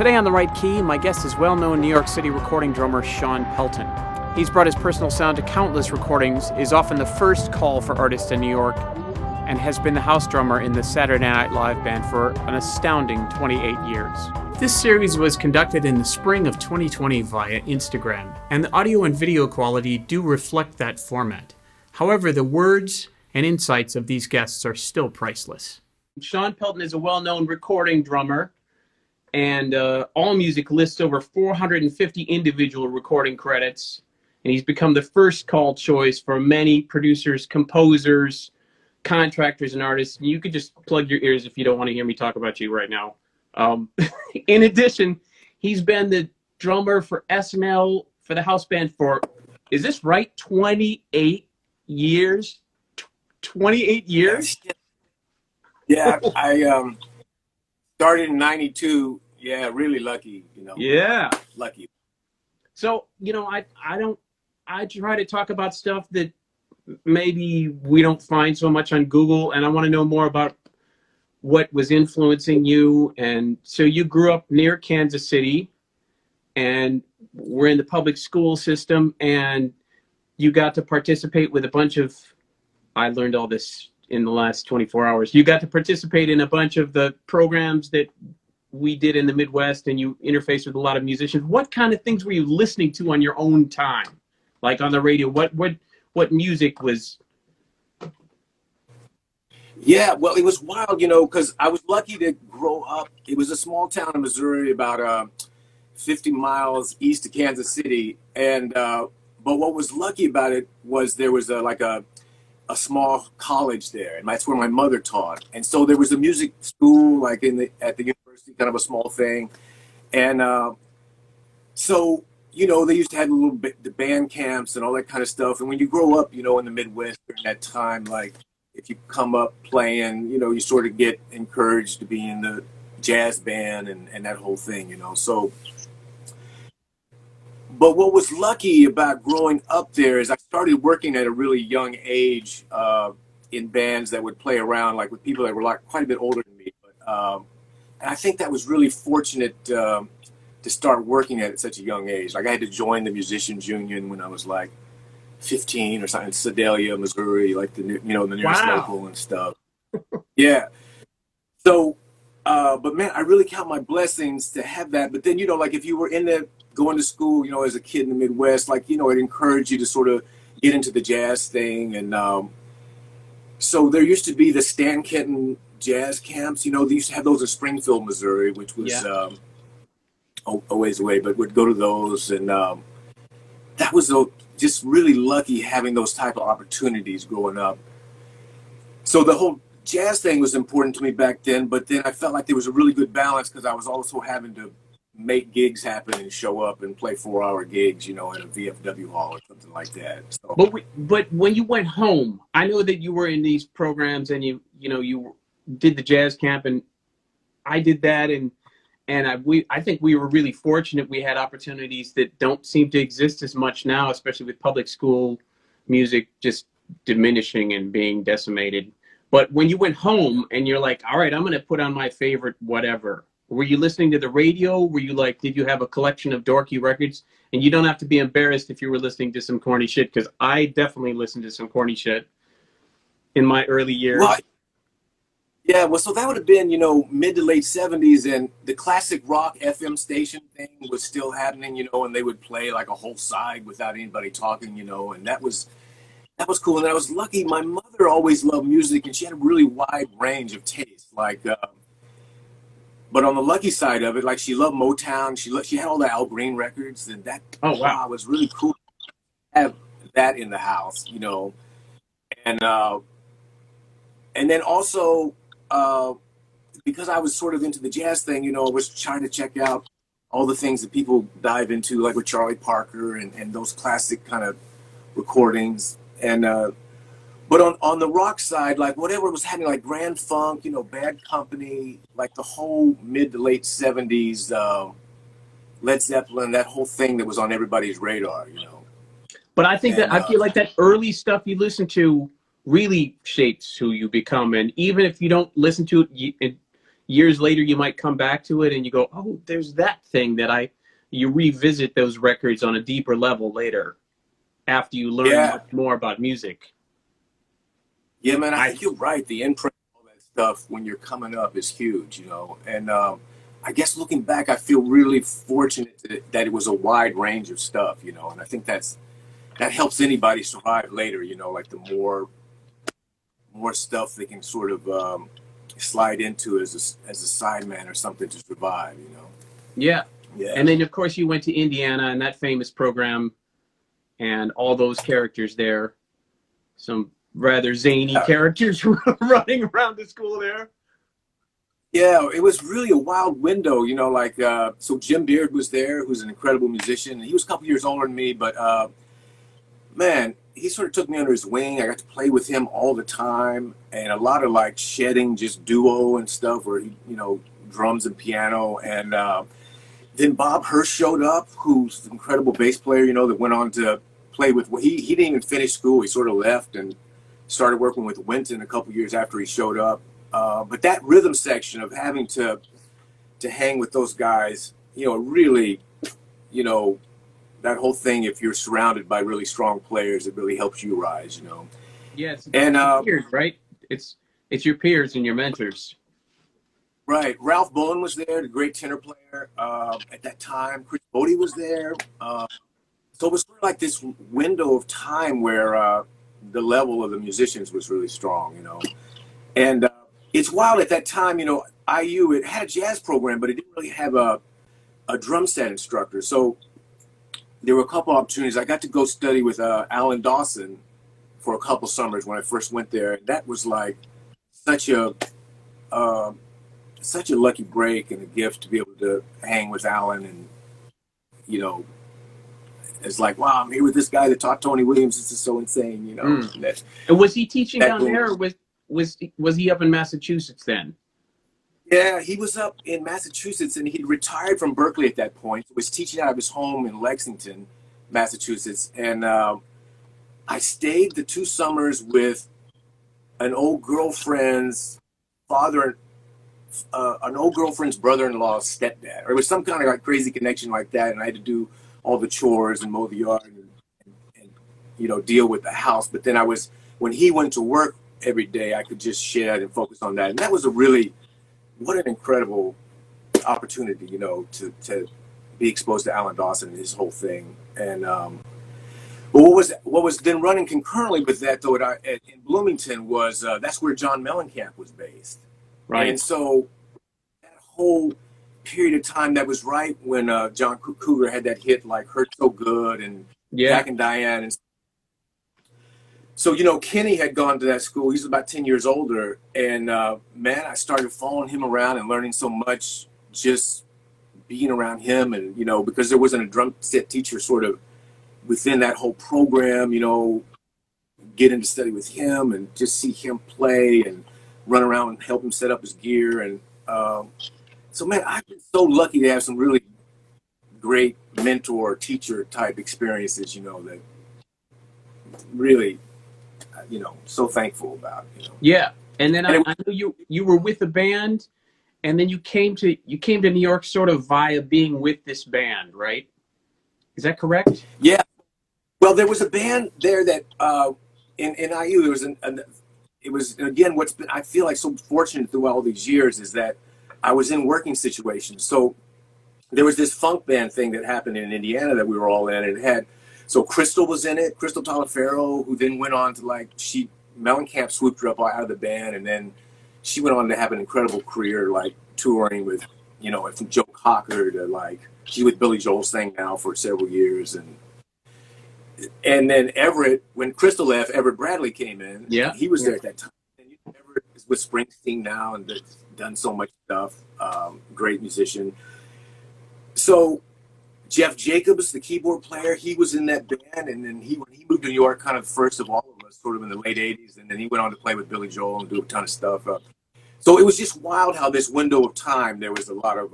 Today on The Right Key, my guest is well-known New York City recording drummer Shawn Pelton. He's brought his personal sound to countless recordings, is often the first call for artists in New York, and has been the house drummer in the Saturday Night Live band for an astounding 28 years. This series was conducted in the spring of 2020 via Instagram, and the audio and video quality do reflect that format. However, the words and insights of these guests are still priceless. Shawn Pelton is a well-known recording drummer, and AllMusic lists over 450 individual recording credits, and he's become the first call choice for many producers, composers, contractors, and artists. And you could just plug your ears if you don't want to hear me talk about you right now. In addition, he's been the drummer for SNL for the house band for, is this right, 28 years? 28 years? Yeah, I started in '92. Yeah, really lucky, Yeah. Lucky. So, I try to talk about stuff that maybe we don't find so much on Google, and I want to know more about what was influencing you. And so you grew up near Kansas City and were in the public school system, and you got to participate with a bunch of, I learned all this in the last 24 hours. You got to participate in a bunch of the programs that we did in the Midwest, and you interfaced with a lot of musicians. What kind of things were you listening to on your own time? Like on the radio, what music was? Yeah, well, it was wild, because I was lucky to grow up. It was a small town in Missouri, about 50 miles east of Kansas City. And but what was lucky about it was there was a small college there, and that's where my mother taught. And so there was a music school, like at the university, kind of a small thing. And so, they used to have the band camps and all that kind of stuff. And when you grow up, in the Midwest during that time, like if you come up playing, you sort of get encouraged to be in the jazz band and that whole thing, So, but what was lucky about growing up there is I started working at a really young age in bands that would play around, like with people that were like quite a bit older than me. But, and I think that was really fortunate to start working at such a young age. Like I had to join the musicians union when I was like 15 or something in Sedalia, Missouri, like the nearest local and stuff. Yeah. So, but man, I really count my blessings to have that. But then, like if you were going to school, as a kid in the Midwest, like, it encouraged you to sort of get into the jazz thing. And so there used to be the Stan Kenton jazz camps, they used to have those in Springfield, Missouri, which was a ways away, but would go to those. And that was just really lucky having those type of opportunities growing up. So the whole jazz thing was important to me back then, but then I felt like there was a really good balance because I was also having to make gigs happen and show up and play 4-hour gigs, at a VFW hall or something like that. So. But when you went home, I know that you were in these programs and you did the jazz camp, and I did that, and I think we were really fortunate. We had opportunities that don't seem to exist as much now, especially with public school music just diminishing and being decimated. But when you went home and you're like, all right, I'm going to put on my favorite whatever. Were you listening to the radio? Were you like, did you have a collection of dorky records? And you don't have to be embarrassed if you were listening to some corny shit, because I definitely listened to some corny shit in my early years. Right. Yeah, well, so that would have been, mid to late 70s, and the classic rock FM station thing was still happening, and they would play like a whole side without anybody talking, and that was cool. And I was lucky. My mother always loved music, and she had a really wide range of taste. Like, but on the lucky side of it, like she loved Motown. She had all the Al Green records, and that was really cool to have that in the house, and then also. Because I was sort of into the jazz thing, I was trying to check out all the things that people dive into, like with Charlie Parker and those classic kind of recordings. And but on the rock side, like whatever was happening, like Grand Funk, Bad Company, like the whole mid to late 70s, Led Zeppelin, that whole thing that was on everybody's radar, But I think I feel like that early stuff you listen to really shapes who you become. And even if you don't listen to it, years later you might come back to it and you go, oh, there's that thing that you revisit those records on a deeper level later after you learn much more about music. Yeah, man, I think you're right. The imprint of all that stuff when you're coming up is huge, you know. And I guess looking back, I feel really fortunate that it was a wide range of stuff, you know. And I think that helps anybody survive later, you know, like the more stuff they can sort of slide into as a sideman or something to survive, you know. Yeah. Yeah. And then, of course, you went to Indiana and that famous program and all those characters there. Some rather zany characters running around the school there. Yeah, it was really a wild window, you know, like, so Jim Beard was there, who's an incredible musician. He was a couple years older than me, but man, he sort of took me under his wing. I got to play with him all the time, and a lot of like shedding, just duo and stuff, where he, you know, drums and piano. And then Bob Hirsch showed up, who's an incredible bass player, you know, that went on to play with. He didn't even finish school. He sort of left and started working with Wynton a couple years after he showed up. But that rhythm section of having to hang with those guys, you know, really, you know, that whole thing, if you're surrounded by really strong players, it really helps you rise, you know. Yes, and peers, right? It's your peers and your mentors. Right. Ralph Bowen was there, the great tenor player at that time. Chris Bodie was there. So it was sort of like this window of time where the level of the musicians was really strong, you know. And it's wild at that time, you know, IU, it had a jazz program, but it didn't really have a drum set instructor. So there were a couple opportunities. I got to go study with Alan Dawson for a couple summers when I first went there. And that was like such a lucky break and a gift to be able to hang with Alan. And, you know, it's like, wow, I'm here with this guy that taught Tony Williams. This is so insane, you know. And was he teaching down there, or was he up in Massachusetts then? Yeah, he was up in Massachusetts, and he'd retired from Berkeley at that point. He was teaching out of his home in Lexington, Massachusetts. And I stayed the 2 summers with an old girlfriend's brother-in-law's stepdad. Or it was some kind of like crazy connection like that, and I had to do all the chores and mow the yard and you know, deal with the house. But then when he went to work every day, I could just shed and focus on that. And that was what an incredible opportunity, you know, to be exposed to Alan Dawson and his whole thing. And but what was then running concurrently with that, though, in Bloomington was that's where John Mellencamp was based. Right. And so that whole period of time, that was right when John Cougar had that hit like Hurt So Good and Jack and Diane. And so, you know, Kenny had gone to that school. He's about 10 years older. And, man, I started following him around and learning so much just being around him. And, you know, because there wasn't a drum set teacher sort of within that whole program, you know, get into study with him and just see him play and run around and help him set up his gear. And so, man, I've been so lucky to have some really great mentor, teacher type experiences, you know, that really, you know, so thankful about, you know. Yeah. And then I know you were with the band, and then you came to New York sort of via being with this band, right? Is that correct? Yeah. Well, there was a band there that in IU, there was it was, again, what's been, I feel like, so fortunate through all these years is that I was in working situations. So there was this funk band thing that happened in Indiana that we were all in, and it had, so Crystal was in it, Crystal Taliaferro, who then went on to Mellencamp swooped her up out of the band, and then she went on to have an incredible career, like touring with, you know, from Joe Cocker to like, she's with Billy Joel sang now for several years. And then Everett, when Crystal left, Everett Bradley came in. Yeah. He was there at that time. And Everett is with Springsteen now and done so much stuff. Great musician. So Jeff Jacobs, the keyboard player, he was in that band. And then when he moved to New York, kind of first of all of us, sort of in the late 80s. And then he went on to play with Billy Joel and do a ton of stuff. So it was just wild how this window of time, there was a lot of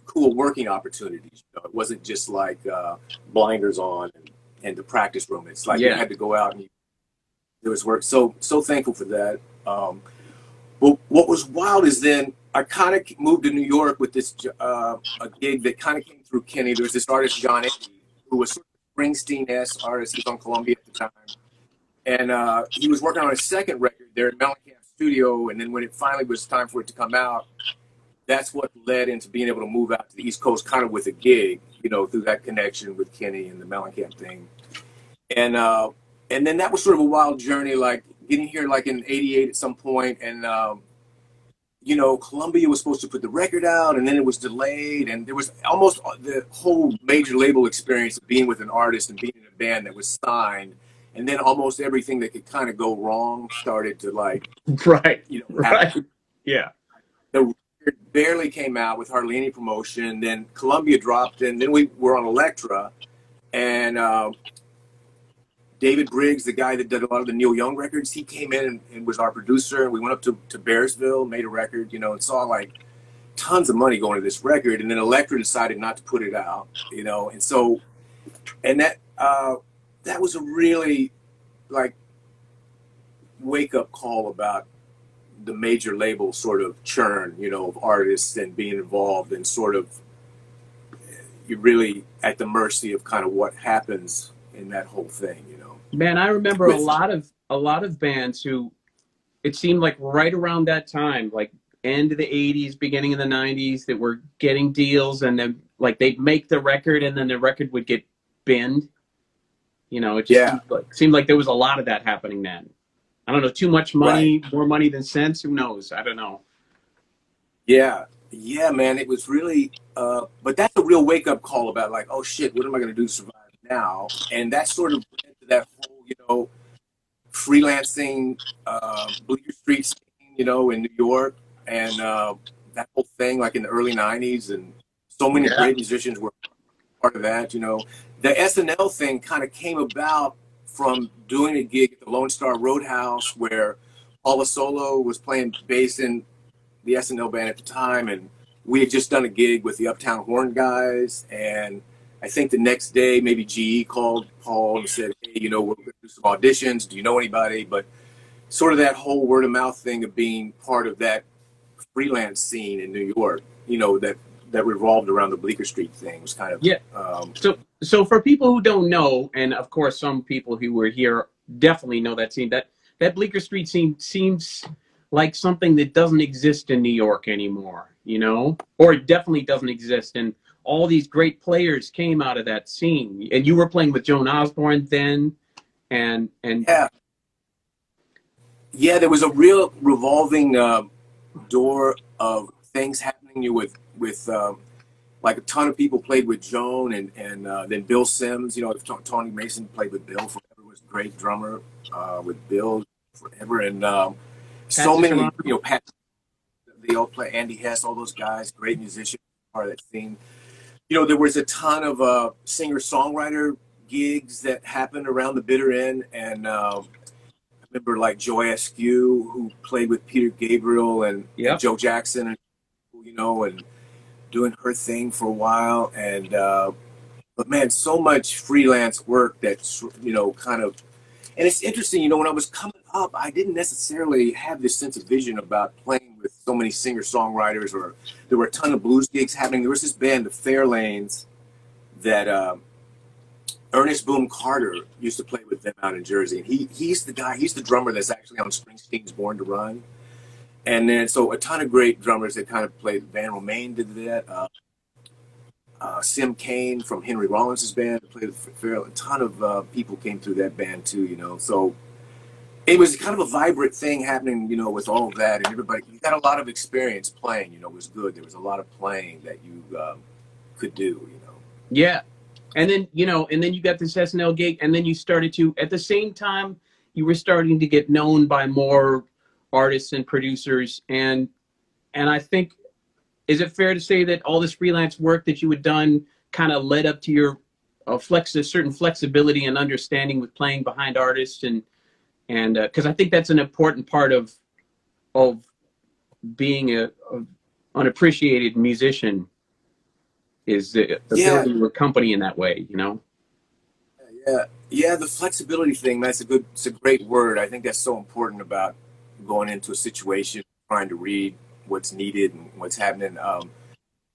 cool working opportunities. You know, it wasn't just like blinders on and the practice room. It's like you had to go out and there was work. So thankful for that. Well, what was wild is then I kind of moved to New York with this a gig that kind of came through Kenny. There was this artist John Eddie, who was sort of Springsteen-esque artist. He was on Columbia at the time, and he was working on his second record there at Mellencamp Studio. And then when it finally was time for it to come out, that's what led into being able to move out to the East Coast, kind of with a gig, you know, through that connection with Kenny and the Mellencamp thing. And then that was sort of a wild journey, like getting here like in '88 at some point, and you know, Columbia was supposed to put the record out, and then it was delayed, and there was almost the whole major label experience of being with an artist and being in a band that was signed, and then almost everything that could kind of go wrong started to like, Right. you know, Right. Yeah. The record barely came out with hardly any promotion. Then Columbia dropped, and then we were on Elektra, and David Briggs, the guy that did a lot of the Neil Young records, he came in and was our producer. And we went up to Bearsville, made a record, you know, and saw like tons of money going to this record. And then Elektra decided not to put it out, you know. And so, and that was a really like wake up call about the major label sort of churn, you know, of artists and being involved and sort of you're really at the mercy of kind of what happens in that whole thing, you know. Man, I remember a lot of bands who it seemed like right around that time, like end of the 80s, beginning of the 90s, that were getting deals, and then like they'd make the record and then the record would get binned. You know, it just seemed like there was a lot of that happening then. I don't know, too much money, more money than sense, who knows? I don't know. Yeah, man, it was really, but that's a real wake up call about like, oh shit, what am I going to do to survive now? And that sort of led to that whole, you know, freelancing, Bleecker Street scene, you know, in New York, and that whole thing like in the early '90s, and so many great musicians were part of that, you know. The SNL thing kind of came about from doing a gig at the Lone Star Roadhouse where Paula Solo was playing bass in the SNL band at the time, and we had just done a gig with the Uptown Horn guys, and I think the next day maybe GE called Paul and said, hey, you know, we're going to do some auditions, do you know anybody? But sort of that whole word of mouth thing of being part of that freelance scene in New York, you know, that revolved around the Bleecker Street thing was kind of So for people who don't know, and of course some people who were here definitely know that scene, that Bleecker Street scene seems like something that doesn't exist in New York anymore, you know, or it definitely doesn't exist. And all these great players came out of that scene, and you were playing with Joan Osborne then, and yeah, there was a real revolving door of things happening with like a ton of people played with Joan, and then Bill Sims, you know, Tony Mason played with Bill forever, was a great drummer with Bill forever, and so many, you know, Pat, they all play, Andy Hess, all those guys, great musicians, part of that scene. You know, there was a ton of singer-songwriter gigs that happened around the bitter end, and I remember like Joy Askew, who played with Peter Gabriel and Joe Jackson, and, you know, and doing her thing for a while. And but man, so much freelance work that's, you know, kind of, and it's interesting, you know, when I was coming up, I didn't necessarily have this sense of vision about playing with so many singer-songwriters, or there were a ton of blues gigs happening. There was this band, the Fairlanes, that Ernest Boone Carter used to play with them out in Jersey. And he's the drummer that's actually on Springsteen's Born to Run. And then, so a ton of great drummers that kind of played. Van Romaine did that. Sim Kane from Henry Rollins' band played with Fairlane. A ton of people came through that band too, you know. So it was kind of a vibrant thing happening, you know, with all of that, and everybody. You got a lot of experience playing, you know. It was good. There was a lot of playing that you could do, you know. Yeah, and then, you know, and then you got this SNL gig, and then you started to, at the same time, you were starting to get known by more artists and producers, and I think, is it fair to say that all this freelance work that you had done kind of led up to your a certain flexibility and understanding with playing behind artists, and because I think that's an important part of being a unappreciated musician, is the ability to accompany in that way, you know? Yeah, the flexibility thing, it's a great word. I think that's so important about going into a situation trying to read what's needed and what's happening.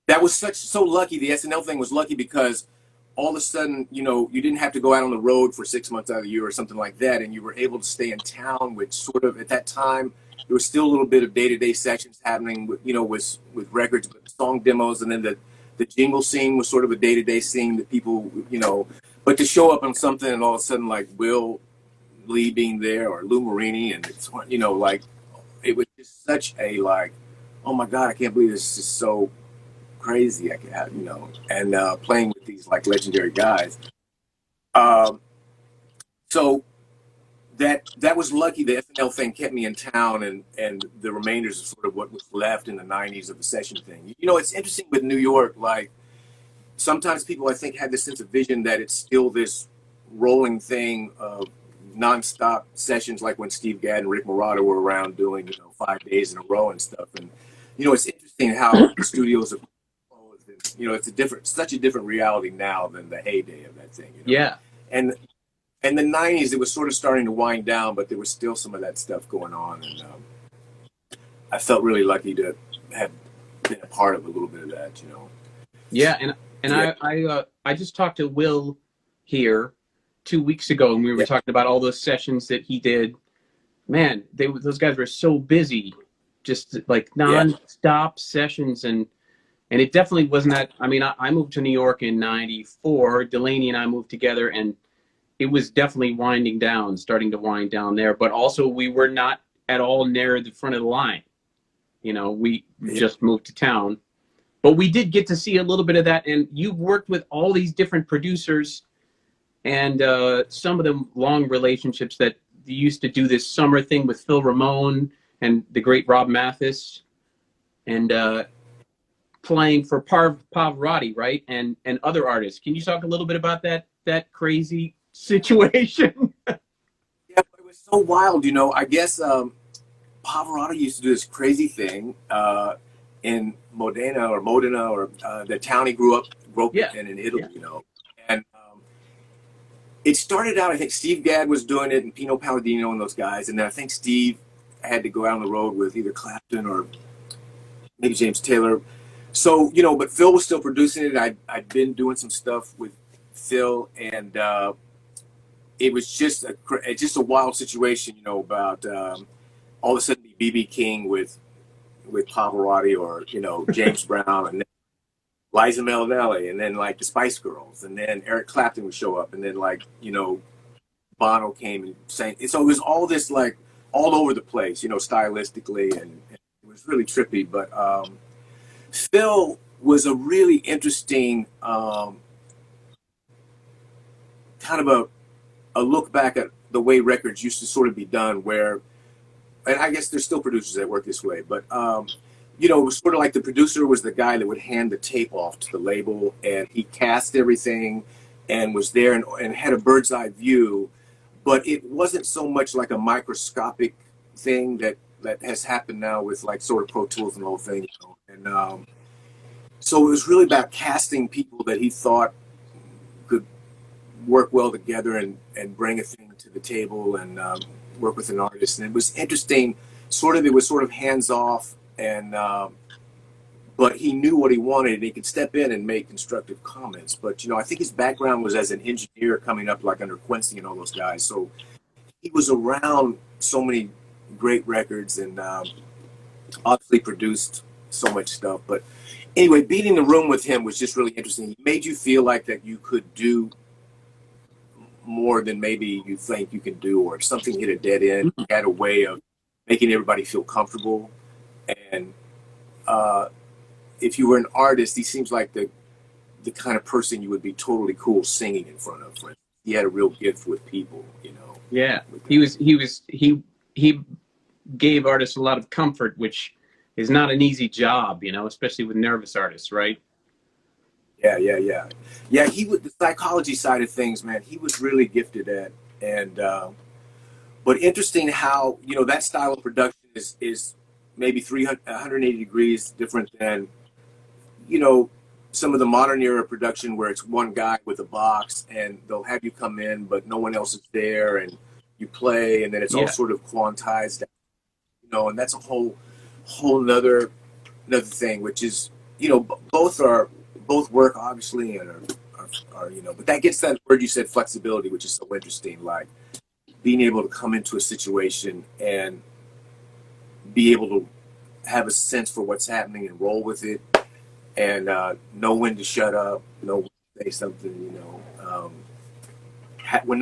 That was so lucky. The SNL thing was lucky because all of a sudden, you know, you didn't have to go out on the road for 6 months out of the year or something like that, and you were able to stay in town, which sort of at that time there was still a little bit of day-to-day sessions happening, with, you know, with records, with song demos, and then the jingle scene was sort of a day-to-day scene that people, you know, but to show up on something and all of a sudden like Will Lee being there or Lou Marini, and it's, you know, like it was just such a like, oh my God, I can't believe this is so crazy, I can, you know, and playing with these like legendary guys. So that was lucky. The SNL thing kept me in town, and the remainders of sort of what was left in the '90s of the session thing. You know, it's interesting with New York. Like sometimes people, I think, have this sense of vision that it's still this rolling thing of nonstop sessions, like when Steve Gadd and Rick Morato were around doing, you know, 5 days in a row and stuff. And you know, it's interesting how the studios have, you know, it's such a different reality now than the heyday of that thing. You know? Yeah. And in the '90s, it was sort of starting to wind down, but there was still some of that stuff going on. And I felt really lucky to have been a part of a little bit of that, you know. Yeah, and I just talked to Will here 2 weeks ago, and we were talking about all those sessions that he did. Man, those guys were so busy, just like non-stop sessions, and it definitely wasn't that. I mean, I moved to New York in '94. Delaney and I moved together, and it was definitely starting to wind down there. But also, we were not at all near the front of the line. You know, we just moved to town. But we did get to see a little bit of that. And you've worked with all these different producers, and some of them long relationships that you used to do this summer thing with Phil Ramone and the great Rob Mathis, and playing for Pavarotti, right? And other artists. Can you talk a little bit about that crazy situation? Yeah, it was so wild, you know. I guess Pavarotti used to do this crazy thing in Modena or the town he grew up in Italy, you know. And it started out, I think Steve Gadd was doing it, and Pino Palladino and those guys, and then I think Steve had to go out on the road with either Clapton or maybe James Taylor. So, you know, but Phil was still producing it. I'd been doing some stuff with Phil, and it was just a wild situation, you know, about all of a sudden B.B. King with Pavarotti, or, you know, James Brown, and then Liza Minnelli, and then like the Spice Girls, and then Eric Clapton would show up, and then like, you know, Bono came and sang. So it was all this like all over the place, you know, stylistically, and it was really trippy. But Phil was a really interesting kind of a look back at the way records used to sort of be done, where, and I guess there's still producers that work this way, but you know, it was sort of like the producer was the guy that would hand the tape off to the label, and he cast everything and was there and had a bird's eye view, but it wasn't so much like a microscopic thing that has happened now with like sort of Pro Tools and the whole thing, you know? And so it was really about casting people that he thought could work well together and bring a thing to the table and work with an artist. And it was interesting, it was sort of hands off, and but he knew what he wanted, and he could step in and make constructive comments. But, you know, I think his background was as an engineer coming up like under Quincy and all those guys. So he was around so many great records, and obviously produced so much stuff. But anyway, being in the room with him was just really interesting. He made you feel like that you could do more than maybe you think you can do, or if something hit a dead end, he had a way of making everybody feel comfortable. And if you were an artist, he seems like the kind of person you would be totally cool singing in front of. He had a real gift with people, you know. Yeah, he gave artists a lot of comfort, which is not an easy job, you know, especially with nervous artists, right? Yeah. He was the psychology side of things, man. He was really gifted at, and but interesting how, you know, that style of production is maybe 180 degrees different than, you know, some of the modern era production where it's one guy with a box and they'll have you come in, but no one else is there, and you play, and then it's all sort of quantized, you know, and that's a whole whole another thing, which is, both work obviously and are but that gets that word you said, flexibility, which is so interesting, like being able to come into a situation and be able to have a sense for what's happening and roll with it, and know when to shut up, know when to say something, know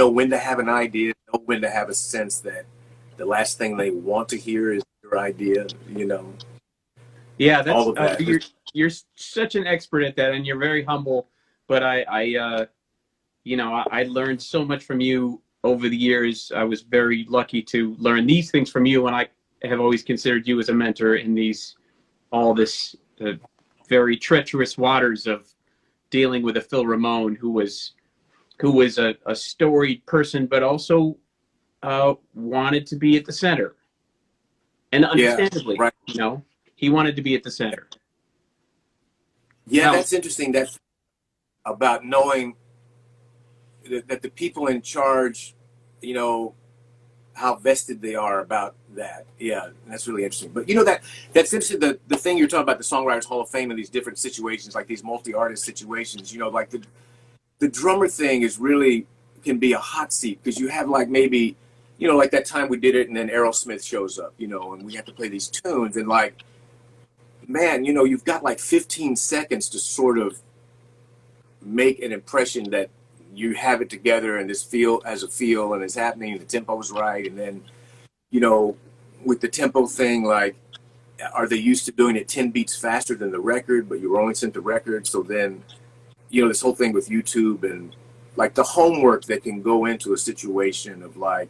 when to have an idea, know when to have a sense that the last thing they want to hear is your idea, Yeah, that's all of that. you're such an expert at that, and you're very humble. But I learned so much from you over the years. I was very lucky to learn these things from you, and I have always considered you as a mentor in the very treacherous waters of dealing with a Phil Ramone, who was a storied person, but also wanted to be at the center, and understandably, right. He wanted to be at the center. Yeah, Now, that's interesting. That's about knowing that the people in charge, how vested they are about that. Yeah, that's really interesting. But that's interesting. The thing you're talking about, the Songwriters Hall of Fame, and these different situations, like these multi-artist situations. Like the drummer thing is really can be a hot seat, because you have like maybe, like that time we did it, and then Aerosmith shows up, and we have to play these tunes, and like, man, you've got like 15 seconds to sort of make an impression that you have it together, and this feel and it's happening, the tempo is right. And then, with the tempo thing, like, are they used to doing it 10 beats faster than the record, but you were only sent the record? So then, this whole thing with YouTube and like the homework that can go into a situation of like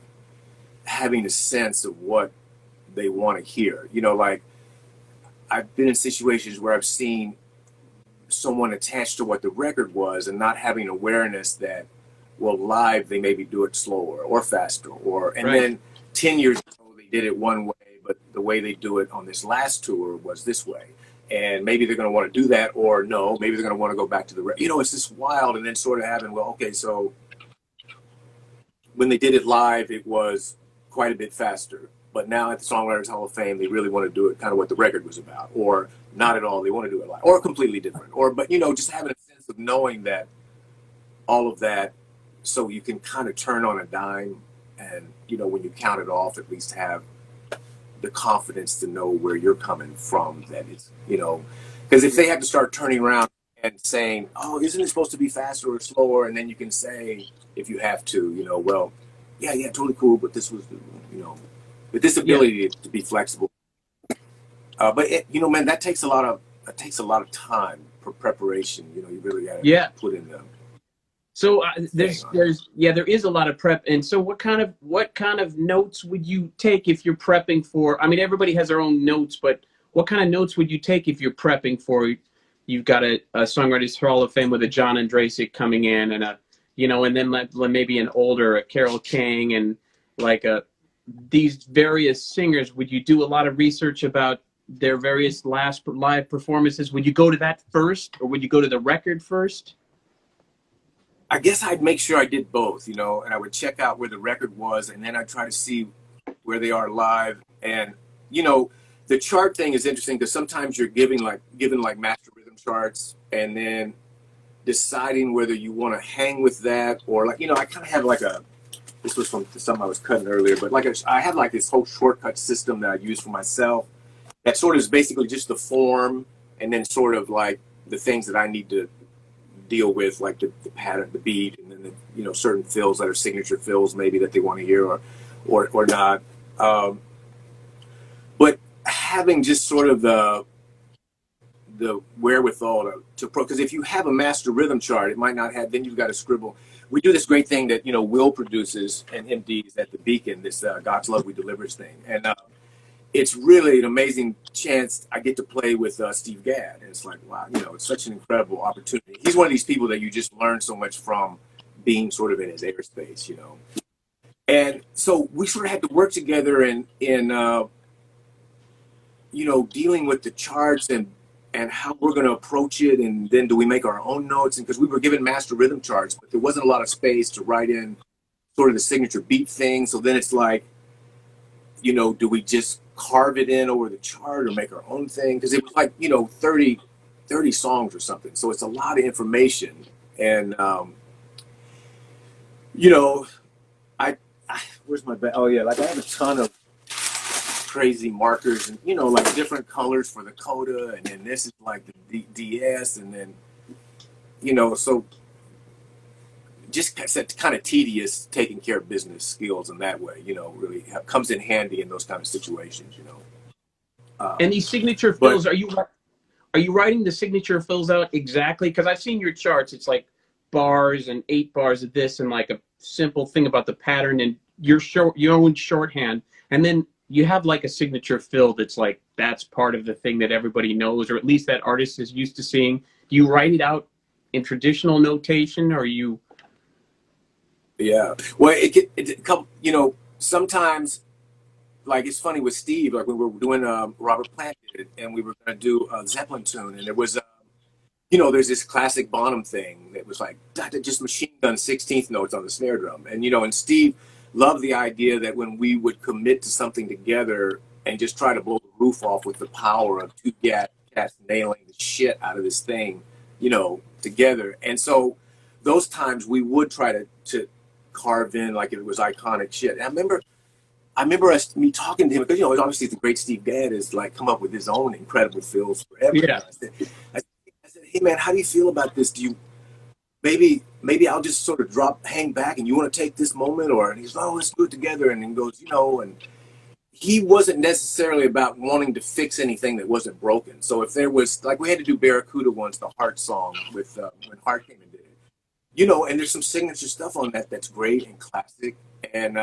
having a sense of what they want to hear. Like, I've been in situations where I've seen someone attached to what the record was and not having awareness that, well, live they maybe do it slower or faster, and right. Then 10 years ago they did it one way, but the way they do it on this last tour was this way, and maybe they're going to want to do that, or no, maybe they're going to want to go back to the it's just wild. And then sort of having, well, okay, so when they did it live it was quite a bit faster, but now at the Songwriters Hall of Fame, they really want to do it kind of what the record was about, or not at all. They want to do it live, or completely different, but just having a sense of knowing that all of that, so you can kind of turn on a dime, and when you count it off, at least have the confidence to know where you're coming from. That it's because if they have to start turning around and saying, "Oh, isn't it supposed to be faster or slower?" and then you can say, if you have to, well, yeah, totally cool, but this was, with this ability to be flexible. But man, that takes a lot of time for preparation. You really got to put in them. So there is a lot of prep. And so what kind of notes would you take if you're prepping for? I mean, everybody has their own notes, but what kind of notes would you take if you're prepping for? You've got a Songwriters Hall of Fame with a John Andrasik coming in, and and then maybe an older, a Carole King, and like these various singers. Would you do a lot of research about their various last live performances? Would you go to that first, or would you go to the record first? I guess I'd make sure I did both, and I would check out where the record was, and then I'd try to see where they are live. And the chart thing is interesting, because sometimes you're given like master rhythm charts, and then deciding whether you want to hang with that, or like, I kind of have like this was from something I was cutting earlier, but like I have like this whole shortcut system that I use for myself that sort of is basically just the form, and then sort of like the things that I need to deal with, like the pattern, the beat, and then the, certain fills that are signature fills maybe that they want to hear, or not. But having just sort of the wherewithal because if you have a master rhythm chart, it might not have, then you've got to scribble. We do this great thing that Will produces and MDs at the Beacon, this God's Love We Delivers thing, and it's really an amazing chance. I get to play with Steve Gadd, and it's like, wow, it's such an incredible opportunity. He's one of these people that you just learn so much from, being sort of in his airspace, And so we sort of had to work together in dealing with the charts and how we're going to approach it, and then do we make our own notes? And because we were given master rhythm charts, but there wasn't a lot of space to write in sort of the signature beat thing. So then it's like, do we just carve it in over the chart or make our own thing, because it was like, you know, 30 songs or something. So it's a lot of information. And, you know, I where's my bag? Oh yeah, like I have a ton of crazy markers and, you know, like different colors for the coda, and then this is like the DS, and then, you know, so just kind of tedious taking care of business skills in that way, you know, really comes in handy in those kind of situations, you know. And these signature fills, are you writing the signature fills out exactly? Because I've seen your charts. It's like bars and 8 bars of this and like a simple thing about the pattern and your own shorthand. And then you have like a signature fill that's like, that's part of the thing that everybody knows, or at least that artist is used to seeing. Do you write it out in traditional notation, or you? Yeah. Well, it you know, sometimes, like, it's funny with Steve, like when we were doing Robert Plant did it, and we were going to do a Zeppelin tune, and there was you know, there's this classic Bonham thing that was like just machine gun 16th notes on the snare drum. And, you know, and Steve loved the idea that when we would commit to something together and just try to blow the roof off with the power of two cats nailing the shit out of this thing, you know, together. And so those times we would try to carve in like it was iconic shit. And I remember me talking to him, because, you know, obviously the great Steve Gadd has like come up with his own incredible fills forever. Yeah. I said, hey man, how do you feel about this? Do you maybe I'll just sort of hang back, and you want to take this moment? Or, and he's like, oh, let's do it together. And he goes, you know, and he wasn't necessarily about wanting to fix anything that wasn't broken. So if there was, like, we had to do Barracuda once, the Heart song with when Heart came and did it, you know, and there's some signature stuff on that that's great and classic. And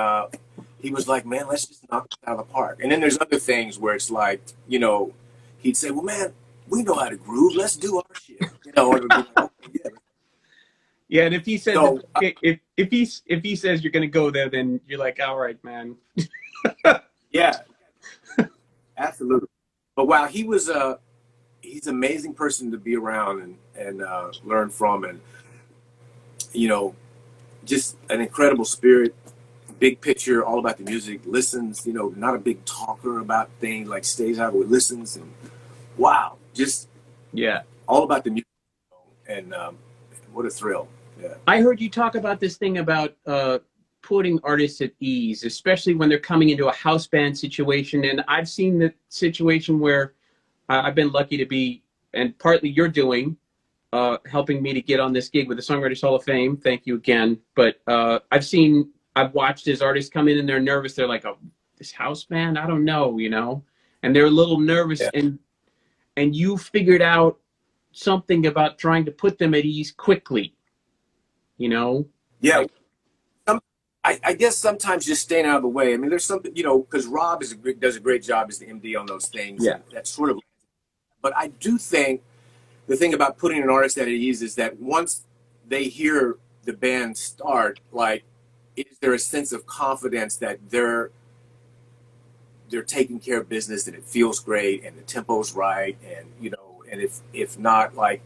he was like, man, let's just knock it out of the park. And then there's other things where it's like, you know, he'd say, well, man, we know how to groove. Let's do our shit. You know, it would be like, okay, yeah. Yeah, and if he says So, if he says you're gonna go there, then you're like, all right, man. yeah, absolutely. But wow, he's an amazing person to be around and learn from, and, you know, just an incredible spirit, big picture, all about the music, listens, you know, not a big talker about things, like stays out with listens, and wow, just all about the music, and what a thrill. Yeah. I heard you talk about this thing about putting artists at ease, especially when they're coming into a house band situation. And I've seen the situation where I've been lucky to be, and partly you're doing, helping me to get on this gig with the Songwriters Hall of Fame. Thank you again. But I've watched as artists come in and they're nervous. They're like, oh, this house band? I don't know, you know? And they're a little nervous. Yeah. And you figured out something about trying to put them at ease quickly, you know? Yeah. I guess sometimes just staying out of the way. I mean, there's something, you know, because Rob does a great job as the MD on those things. Yeah. That's sort of, but I do think the thing about putting an artist at ease is that once they hear the band start, like, is there a sense of confidence that they're taking care of business, and it feels great, and the tempo's right, and, you know, and if not, like,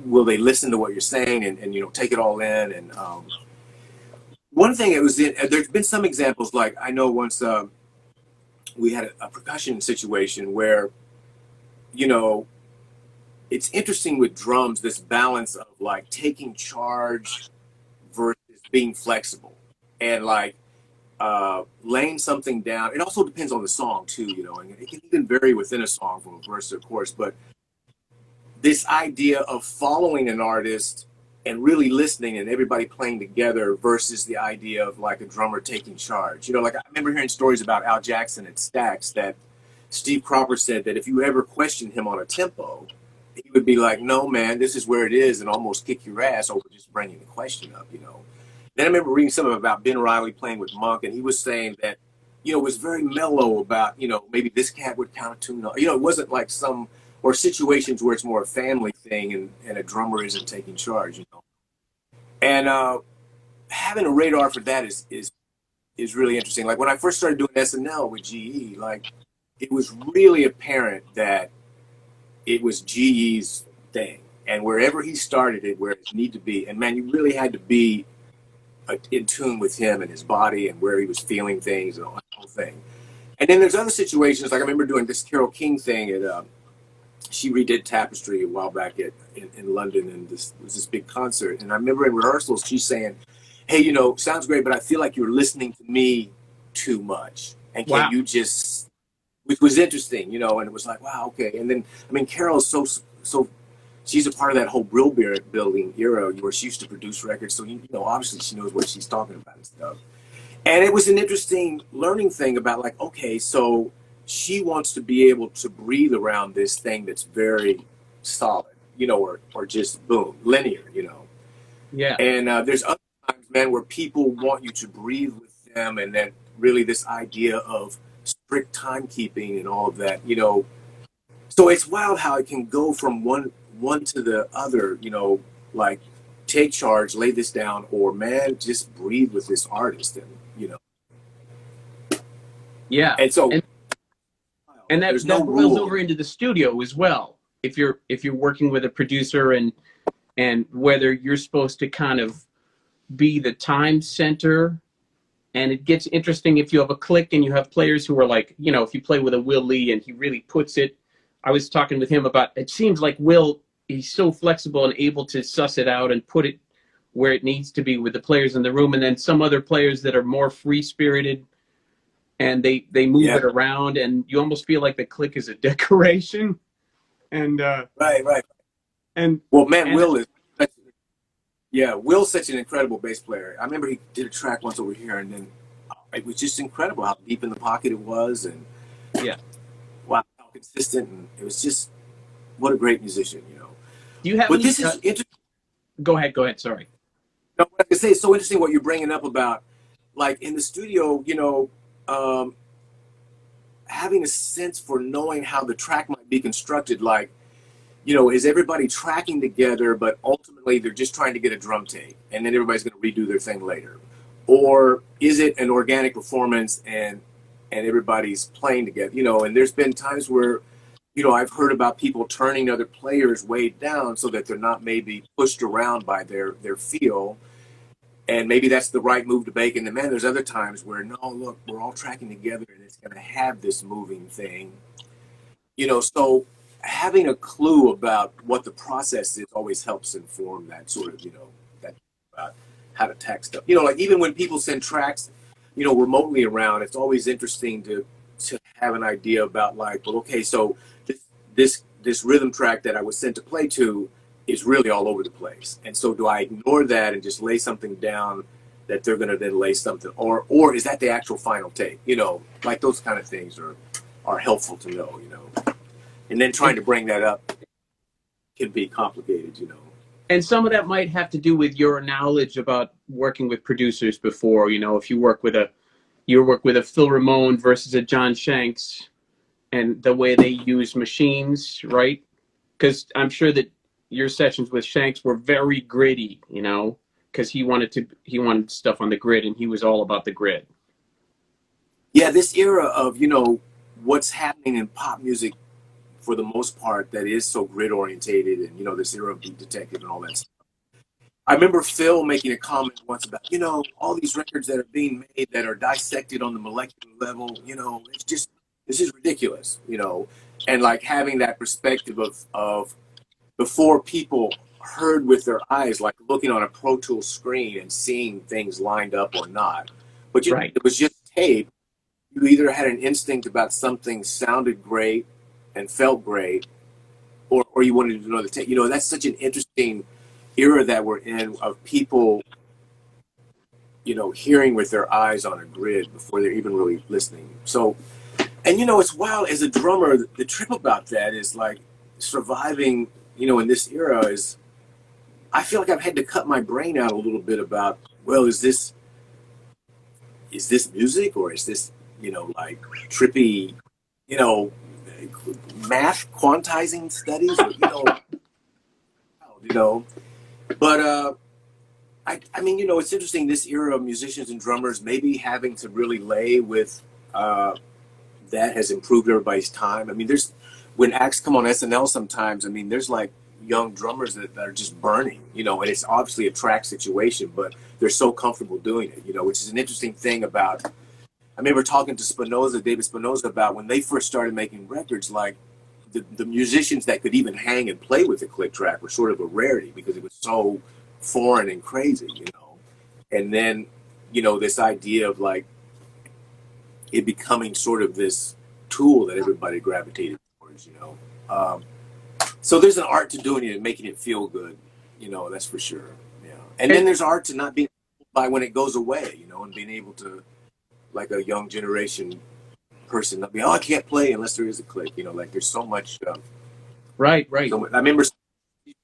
will they listen to what you're saying and you know, take it all in? And one thing there's been some examples, like I know once we had a percussion situation where, you know, it's interesting with drums, this balance of like taking charge versus being flexible, and like laying something down. It also depends on the song too, you know, and it can even vary within a song from a verse to a chorus, but this idea of following an artist and really listening and everybody playing together versus the idea of like a drummer taking charge. You know, like I remember hearing stories about Al Jackson at Stax that Steve Cropper said that if you ever questioned him on a tempo, he would be like, no, man, this is where it is, and almost kick your ass over just bringing the question up, you know. Then I remember reading something about Ben Riley playing with Monk, and he was saying that, you know, it was very mellow about, you know, maybe this cat would count a tune. You know, it wasn't like or situations where it's more a family thing and a drummer isn't taking charge, you know. And having a radar for that is really interesting. Like when I first started doing SNL with GE, like it was really apparent that it was GE's thing, and wherever he started it, where it needed to be, and man, you really had to be in tune with him and his body and where he was feeling things and all that whole thing. And then there's other situations, like I remember doing this Carole King thing at, she redid Tapestry a while back in London, and this was this big concert. And I remember in rehearsals, she's saying, hey, you know, sounds great, but I feel like you're listening to me too much. And can you just, which was interesting, you know, and it was like, wow, okay. And then, I mean, Carol's so she's a part of that whole Brill building era where she used to produce records. So, you know, obviously she knows what she's talking about and stuff. And it was an interesting learning thing about like, okay, so she wants to be able to breathe around this thing that's very solid, you know, or just boom, linear, you know. Yeah. And there's other times, man, where people want you to breathe with them, and then really this idea of strict timekeeping and all of that, you know. So it's wild how it can go from one to the other, you know, like take charge, lay this down, or man, just breathe with this artist, and you know. Yeah. And so and that boils over into the studio as well. If you're working with a producer and whether you're supposed to kind of be the time center. And it gets interesting if you have a click and you have players who are like, you know, if you play with a Will Lee and he really puts it. I was talking with him about, it seems like Will, he's so flexible and able to suss it out and put it where it needs to be with the players in the room. And then some other players that are more free-spirited and they move it around, and you almost feel like the click is a decoration. And right. And well, man, Will is Will's such an incredible bass player. I remember he did a track once over here, and then it was just incredible how deep in the pocket it was, and wow, how consistent, and it was just what a great musician, you know. Do you have? But this is interesting. Go ahead. Sorry. No, I was gonna say it's so interesting what you're bringing up about, like in the studio, you know, having a sense for knowing how the track might be constructed, like. You know, is everybody tracking together, but ultimately they're just trying to get a drum take, and then everybody's going to redo their thing later? Or is it an organic performance and everybody's playing together? You know, and there's been times where, you know, I've heard about people turning other players way down so that they're not maybe pushed around by their feel, and maybe that's the right move to make. And then, man, there's other times where, no, look, we're all tracking together, and it's going to have this moving thing. You know, so having a clue about what the process is always helps inform that sort of, you know, that about how to tack stuff. You know, like even when people send tracks, you know, remotely around, it's always interesting to have an idea about like, well, okay, so this rhythm track that I was sent to play to is really all over the place. And so do I ignore that and just lay something down that they're going to then lay something, or is that the actual final take? You know, like those kind of things are helpful to know, you know. And then trying to bring that up can be complicated, you know. And some of that might have to do with your knowledge about working with producers before. You know, if you work with a Phil Ramone versus a John Shanks, and the way they use machines, right? Because I'm sure that your sessions with Shanks were very gritty, you know, because he wanted stuff on the grid, and he was all about the grid. Yeah, this era of, you know, what's happening in pop music, for the most part, that is so grid orientated, and you know, this era of Beat Detective and all that stuff. I remember Phil making a comment once about, you know, all these records that are being made that are dissected on the molecular level, you know, it's just, this is ridiculous, you know. And like having that perspective of before people heard with their eyes, like looking on a Pro Tools screen and seeing things lined up or not. But it was just tape. You either had an instinct about something sounded great and felt great, or you wanted to know the tape. You know, that's such an interesting era that we're in, of people, you know, hearing with their eyes on a grid before they're even really listening. So, and you know, it's wild as a drummer, the trip about that is like surviving, you know, in this era is, I feel like I've had to cut my brain out a little bit about, well, is this music, or is this, you know, like trippy, you know, math quantizing studies, or, you know, but I mean, you know, it's interesting, this era of musicians and drummers maybe having to really lay with that has improved everybody's time. I mean, when acts come on SNL sometimes, I mean, there's like young drummers that are just burning, you know, and it's obviously a track situation, but they're so comfortable doing it, you know, which is an interesting thing about, remember talking to David Spinoza, about when they first started making records, like the musicians that could even hang and play with the click track were sort of a rarity because it was so foreign and crazy, you know. And then, you know, this idea of like it becoming sort of this tool that everybody gravitated towards, you know. So there's an art to doing it and making it feel good, you know, that's for sure. Yeah. And then there's art to not being by when it goes away, you know, and being able to, like a young generation person, not be, oh, I can't play unless there is a click, you know, like there's so much. Right. So I remember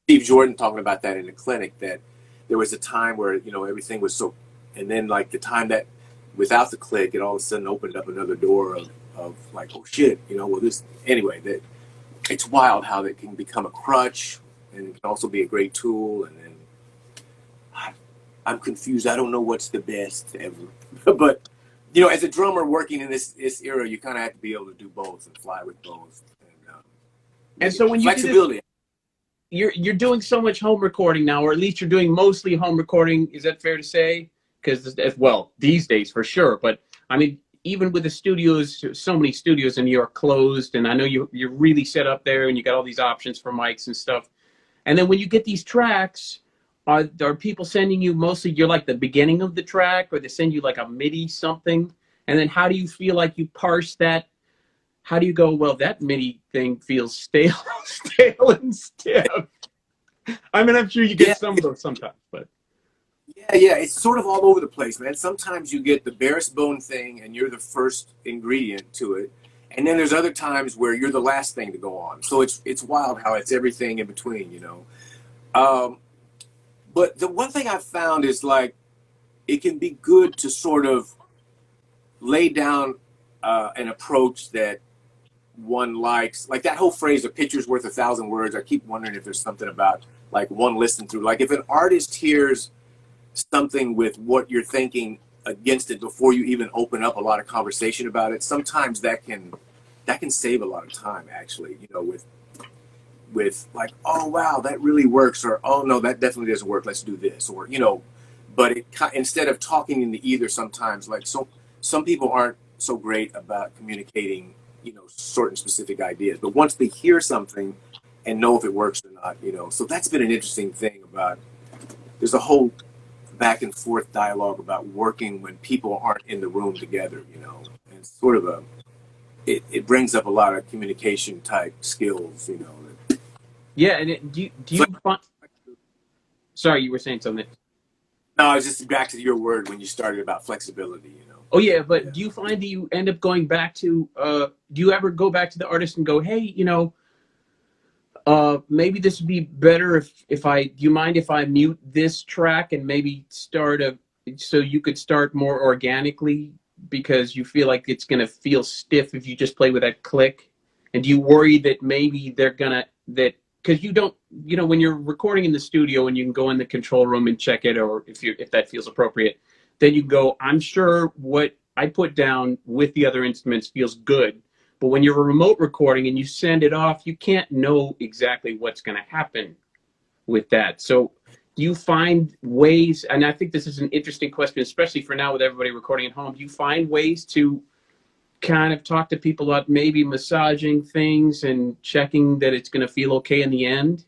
Steve Jordan talking about that in the clinic, that there was a time where, you know, everything was so, and then like the time that without the click, it all of a sudden opened up another door of like, oh shit, you know, well this, anyway, that it's wild how that can become a crutch and it can also be a great tool. And then I'm confused. I don't know what's the best ever. But, you know, as a drummer working in this era, you kind of have to be able to do both and fly with both. And so when you flexibility. You're doing so much home recording now, or at least you're doing mostly home recording. Is that fair to say? Because, well, these days for sure. But I mean, even with the studios, so many studios in New York closed, and I know you're really set up there, and you got all these options for mics and stuff. And then when you get these tracks, are people sending you mostly you're like the beginning of the track, or they send you like a MIDI something? And then how do you feel like you parse that? How do you go, well, that MIDI thing feels stale and stiff? I mean, I'm sure you get some of those sometimes, but. Yeah, it's sort of all over the place, man. Sometimes you get the barest bone thing and you're the first ingredient to it. And then there's other times where you're the last thing to go on. So it's wild how it's everything in between, you know. But the one thing I've found is like, it can be good to sort of lay down an approach that one likes. Like that whole phrase, a picture's worth 1,000 words. I keep wondering if there's something about like one listen through. Like if an artist hears something with what you're thinking against it before you even open up a lot of conversation about it, sometimes that can save a lot of time, actually, you know, with like, oh wow, that really works, or oh no, that definitely doesn't work, let's do this, or you know. But instead of talking in the ether, sometimes like some people aren't so great about communicating, you know, certain specific ideas, but once they hear something and know if it works or not, you know. So that's been an interesting thing about, there's a whole back and forth dialogue about working when people aren't in the room together, you know. And it's sort of it brings up a lot of communication type skills, you know. Yeah, and do you find, sorry, you were saying something. No, I was just back to your word when you started about flexibility, you know. Oh yeah, but do you find that you end up going back to do you ever go back to the artist and go, hey, you know, maybe this would be better if do you mind if I mute this track and maybe so you could start more organically, because you feel like it's gonna feel stiff if you just play with that click? And do you worry that maybe they're gonna because you don't, you know, when you're recording in the studio and you can go in the control room and check it, or if that feels appropriate, then you go, I'm sure what I put down with the other instruments feels good. But when you're a remote recording and you send it off, you can't know exactly what's going to happen with that. So do you find ways, and I think this is an interesting question, especially for now with everybody recording at home, do you find ways to kind of talk to people about maybe massaging things and checking that it's going to feel okay in the end?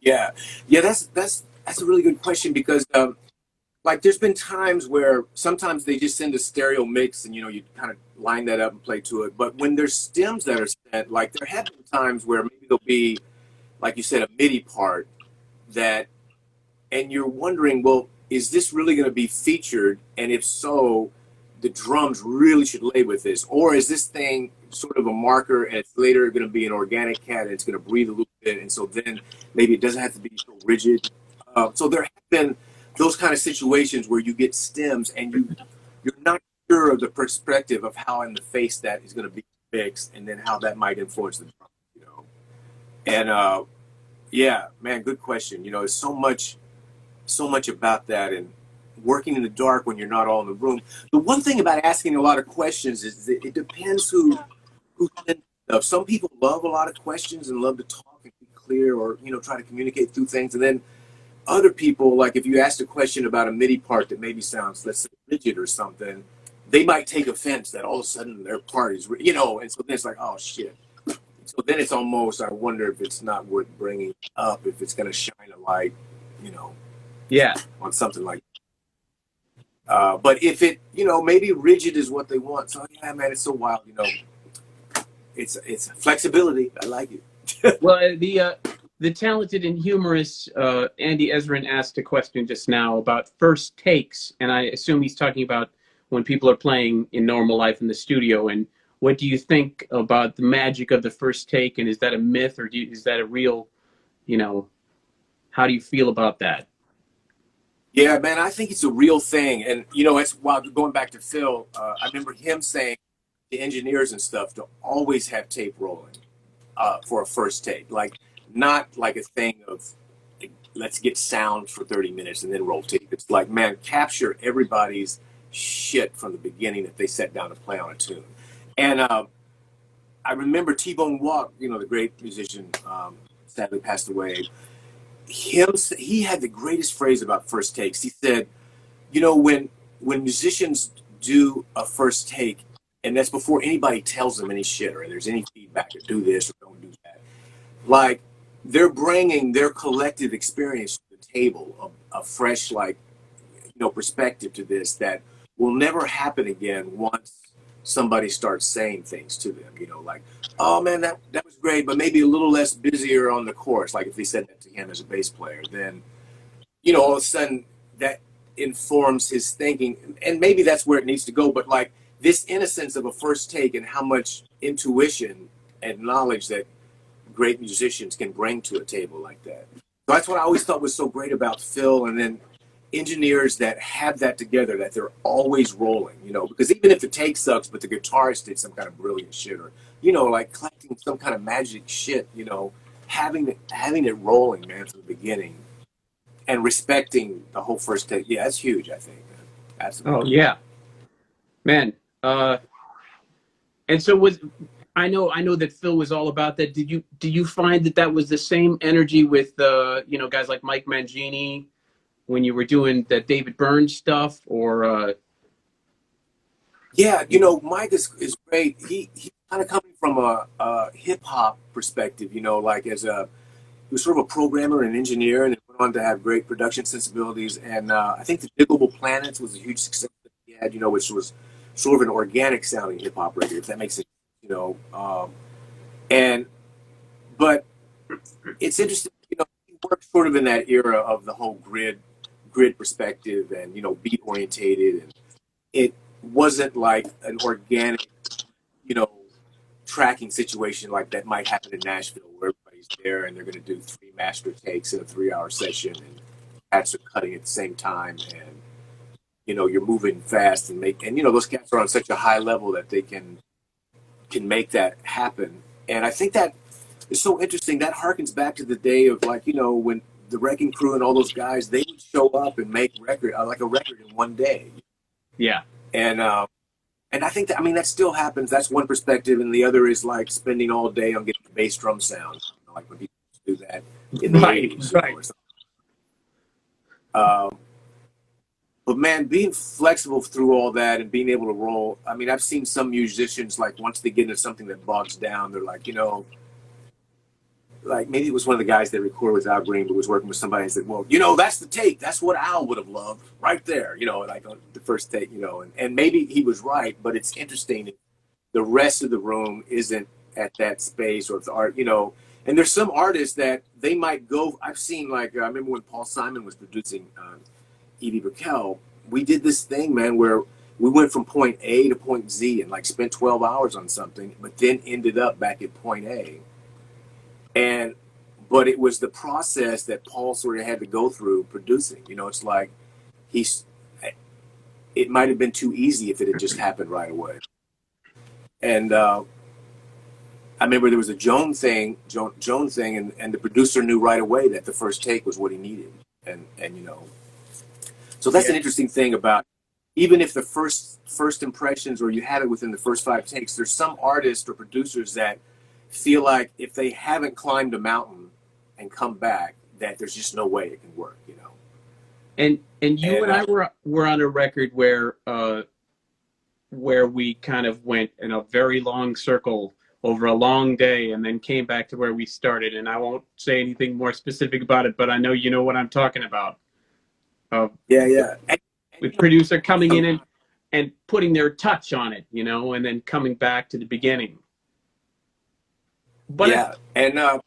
Yeah, that's a really good question, because like there's been times where sometimes they just send a stereo mix and, you know, you kind of line that up and play to it. But when there's stems that are sent, like there have been times where maybe there'll be, like you said, a MIDI part that, and you're wondering, well, is this really going to be featured? And if so, the drums really should lay with this. Or is this thing sort of a marker and it's later going to be an organic cat and it's going to breathe a little bit? And so then maybe it doesn't have to be so rigid. So there have been those kind of situations where you get stems and you're not sure of the perspective of how in the face that is going to be fixed, and then how that might influence the drum, you know. And yeah, man, good question. You know, it's so much about that, and working in the dark when you're not all in the room. The one thing about asking a lot of questions is that it depends who sends stuff. Some people love a lot of questions and love to talk and be clear, or, you know, try to communicate through things. And then other people, like if you ask a question about a MIDI part that maybe sounds, let's say, rigid or something, they might take offense that all of a sudden their part is, you know, and so then it's like, oh shit. So then it's almost, I wonder if it's not worth bringing up, if it's going to shine a light, you know, Yeah. on something like but if it, you know, maybe rigid is what they want. So yeah, man, it's so wild, you know. It's flexibility. I like it. Well, the talented and humorous Andy Ezrin asked a question just now about first takes, and I assume he's talking about when people are playing in normal life in the studio. And what do you think about the magic of the first take? And is that a myth, or is that a real, you know, how do you feel about that? Yeah, man, I think it's a real thing. And, you know, it's while going back to Phil, I remember him saying to engineers and stuff to always have tape rolling for a first take. Like, not like a thing of let's get sound for 30 minutes and then roll tape. It's like, man, capture everybody's shit from the beginning if they sat down to play on a tune. And I remember T-Bone Walk, you know, the great musician, sadly passed away. He had the greatest phrase about first takes. He said, you know, when musicians do a first take, and that's before anybody tells them any shit or there's any feedback or do this or don't do that, like they're bringing their collective experience to the table, a fresh, like, you know, perspective to this that will never happen again once somebody starts saying things to them, you know, like, oh man, that was great, but maybe a little less busier on the chorus. Like if they said that to him as a bass player, then, you know, all of a sudden that informs his thinking, and maybe that's where it needs to go. But like this innocence of a first take and how much intuition and knowledge that great musicians can bring to a table like that. So that's what I always thought was so great about Phil, and then engineers that have that together, that they're always rolling, you know, because even if the take sucks, but the guitarist did some kind of brilliant shit, or, you know, like collecting some kind of magic shit, you know, having it rolling, man, from the beginning and respecting the whole first take. Yeah, that's huge, I think, man. Absolutely. Oh yeah, man. And so I know that Phil was all about that. Do you find that was the same energy with you know, guys like Mike Mangini when you were doing that David Byrne stuff, or Yeah, you know, Mike is great. He's kind of coming from a hip hop perspective, you know, like he was sort of a programmer and engineer, and went on to have great production sensibilities. And I think the Diggable Planets was a huge success that he had, you know, which was sort of an organic sounding hip hop record, if that makes sense, you know. But it's interesting, you know, he worked sort of in that era of the whole grid perspective and, you know, beat orientated, and it wasn't like an organic, you know, tracking situation like that might happen in Nashville, where everybody's there and they're going to do 3 master takes in a 3-hour session, and cats are cutting at the same time, and, you know, you're moving fast and you know, those cats are on such a high level that they can make that happen. And I think that is so interesting. That harkens back to the day of, like, you know, when the Wrecking Crew and all those guys, they would show up and make like a record in one day. yeah, And I think that, I mean, that still happens. That's one perspective, and the other is like spending all day on getting the bass drum sound, you know, like when people do that in the right, 80s, right. You know, or something. But man, being flexible through all that and being able to roll. I mean, I've seen some musicians, like, once they get into something that bogs down, they're like, you know, like maybe it was one of the guys that recorded with Al Green, but was working with somebody and said, well, you know, that's the take. That's what Al would have loved right there, you know, like on the first take, you know, and maybe he was right, but it's interesting. The rest of the room isn't at that space, or if the art, you know, and there's some artists that they might go. I've seen, like, I remember when Paul Simon was producing Edie Brickell, we did this thing, man, where we went from point A to point Z and like spent 12 hours on something, but then ended up back at point A. But it was the process that Paul sort of had to go through producing. You know, it's like it might have been too easy if it had just happened right away. And I remember there was a Joan thing, and the producer knew right away that the first take was what he needed. And you know, so that's an interesting thing about, even if the first impressions, or you have it within the first 5 takes, there's some artists or producers that feel like if they haven't climbed a mountain and come back, that there's just no way it can work, you know. And you and I were on a record where where we kind of went in a very long circle over a long day and then came back to where we started. And I won't say anything more specific about it, but I know you know what I'm talking about. Yeah. With producer coming in and putting their touch on it, you know, and then coming back to the beginning. But yeah, no,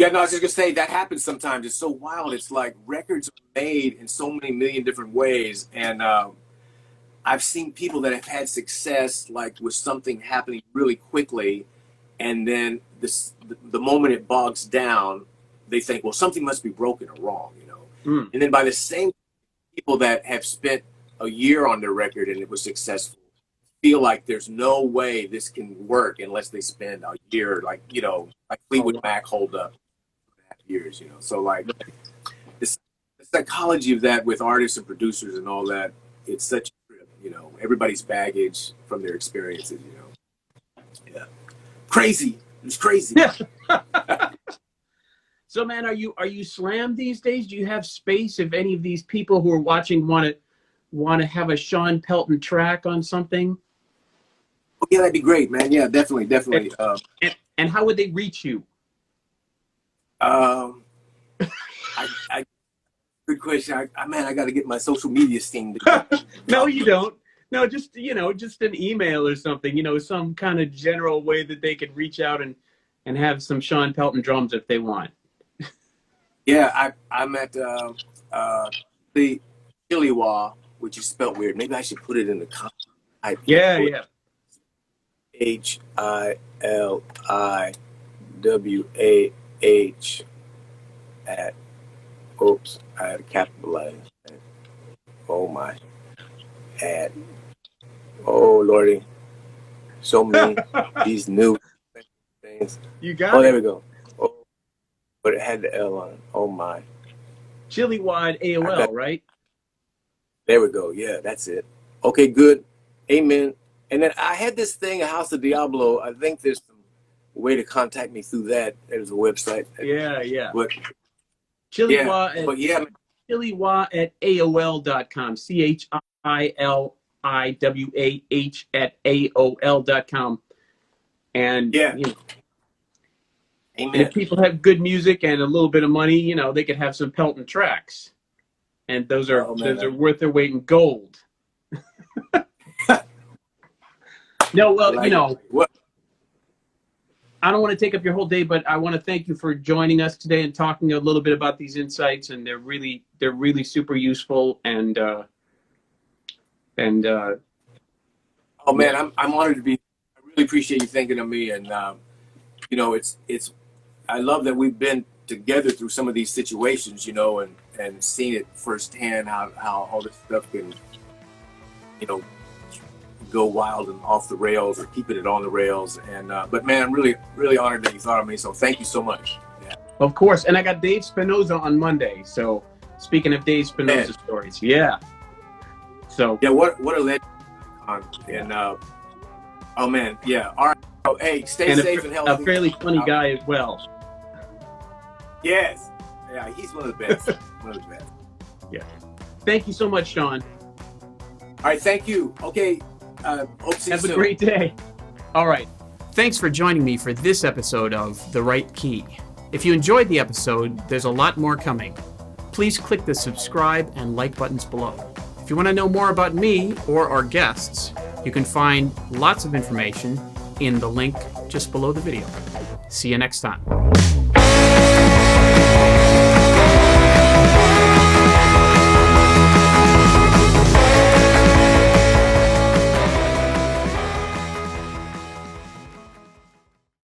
I was just gonna say that happens sometimes. It's so wild. It's like records are made in so many million different ways, and I've seen people that have had success, like with something happening really quickly, and then the moment it bogs down, they think, well, something must be broken or wrong, you know. And then by the same people that have spent a year on their record and it was successful feel like there's no way this can work unless they spend a year, like, you know, like Fleetwood Mac hold up 2.5 years, you know. So like the psychology of that with artists and producers and all that, it's such a trip, you know, everybody's baggage from their experiences, you know. Yeah. Crazy. It's crazy. So man, are you slammed these days? Do you have space if any of these people who are watching want to have a Shawn Pelton track on something? Oh, yeah, that'd be great, man. Yeah, definitely. And how would they reach you? Good question. I got to get my social media thing. No, you don't. No, just, you know, just an email or something, you know, some kind of general way that they could reach out and have some Shawn Pelton drums if they want. Yeah, I'm at the Chiliwa, which is spelled weird. Maybe I should put it in the comment. Yeah. HILIWAH at, oops, I had to capitalize. Oh my, at, oh Lordy, so many these new things. You got it. There we go. Oh, but it had the L on it. Oh my. Chiliwad AOL, right? There we go. Yeah, that's it. Okay, good. Amen. And then I had this thing, a House of Diablo. I think there's some way to contact me through that. There's a website. Yeah. But Chiliwa Chiliwa at AOL.com. CHILIWAH at AOL.com. And yeah. You know, Amen. and if people have good music and a little bit of money, you know, they could have some Pelton tracks. And those are worth their weight in gold. No, well, you know, I don't want to take up your whole day, but I want to thank you for joining us today and talking a little bit about these insights. And they're really super useful. And oh man, I'm honored to be. I really appreciate you thinking of me. And you know, it's. I love that we've been together through some of these situations, you know, and seen it firsthand how all this stuff can, you know, go wild and off the rails or keeping it on the rails. And but man, I'm really honored that you thought of me. So thank you so much. Yeah. Of course. And I got Dave Spinoza on Monday. So speaking of Dave Spinoza stories, yeah. So yeah, what a legend. And oh man, yeah. All right. Oh, hey, stay safe and healthy. A fairly funny guy as well. Yes. Yeah, he's one of the best. One of the best. Yeah. Thank you so much, Shawn. All right, thank you. Okay. Hope to see you soon. Have a great day. All right. Thanks for joining me for this episode of The Right Key. If you enjoyed the episode, there's a lot more coming. Please click the subscribe and like buttons below. If you want to know more about me or our guests, you can find lots of information in the link just below the video. See you next time.